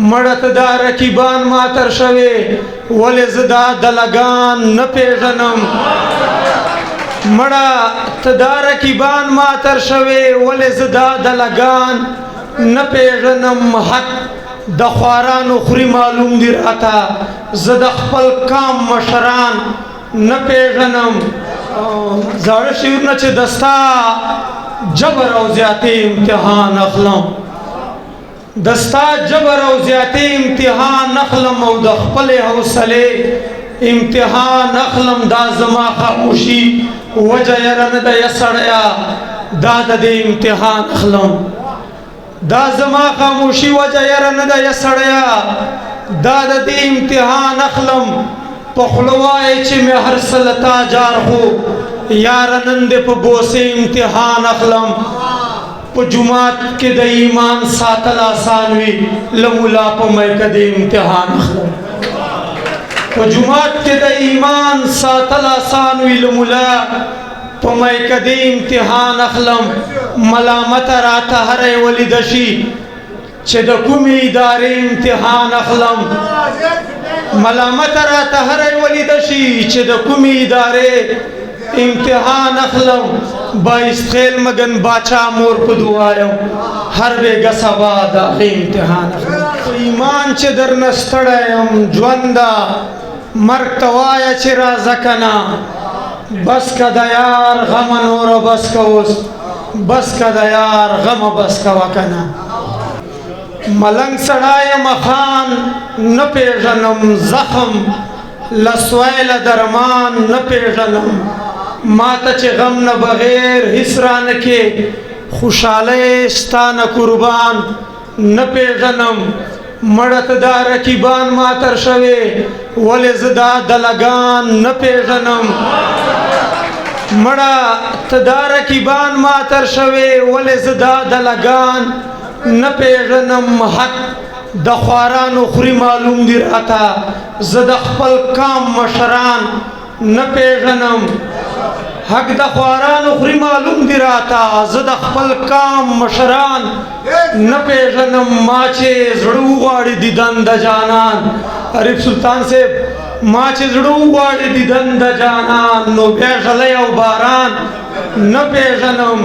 مړه ته دا رقیبان ماتر شوې ولې زه دا دلګان نه پېژنم مړه ته دا رقیبان ماتر شوې ولې زه دا دلګان نه پېژنم حق د خوارانو خوري معلوم دي راته زه د خپل قام مشران نه پېژنم زاړه شعرونه چې دستا جبر او زیاتې امتحان اخلم دستا جبر او زیاتې امتحان اخلم او د خپلې حوصلې امتحان اخلم دا زما خاموشي وجه یره نه ده یا سړیا دا د دې امتحان اخلم دا زما خاموشي وجه یره نه ده یا سړیا دا د دې امتحان اخلم په خوله وایې چې مې هر څه له تا جار خو یاره نن دې په بوسې امتحان اخلم په جومات کې د ایمان ساتل آسان وي له ملا په میکه د امتحان اخلم په جومات کې د ایمان ساتل آسان وي له ملا په میکه د امتحان اخلم ملامت راته هرې ولیده شي چې د کومې ادارې امتحان اخلم ملامت راته هرې ولیده شي چې د کومې ادارې امتحان اخلم بایست خیل مگن باچا مور په دعایم هر بیگه سبا دا امتحان اخلم ایمان چې در نستړیم ژونده مرګ ته وایه چې راځه کنه بس که د یار غمه نوره بس که اوس بس که د یار غمه بس کوه کنه ملنګ سړی یم خان نه پېژنم زخم له سویله درمان نه پېژنم ما ته چې غم نه بغیر هیڅ رانه کې خوشحالۍ ستا نه قربان نه پېژنم مړه ته دا رقیبان ماتر شوې ولې زه دا دلګان نه پېژنم مړه ته دا رقیبان ماتر شوې ولې زه دا دلګان نه پېژنم حق د خوارانو خوري معلوم دي راته زه د خپل قام مشران نه پېژنم حق د خوارانو خوري معلوم دي راته زه د خپل قام مشران نه پېژنم ما چې زړه وغواړي دیدن د جانان عارف سلطان صاحب ما چې زړه وغواړي دیدن د جانان نو بیا ژلی او باران نه پېژنم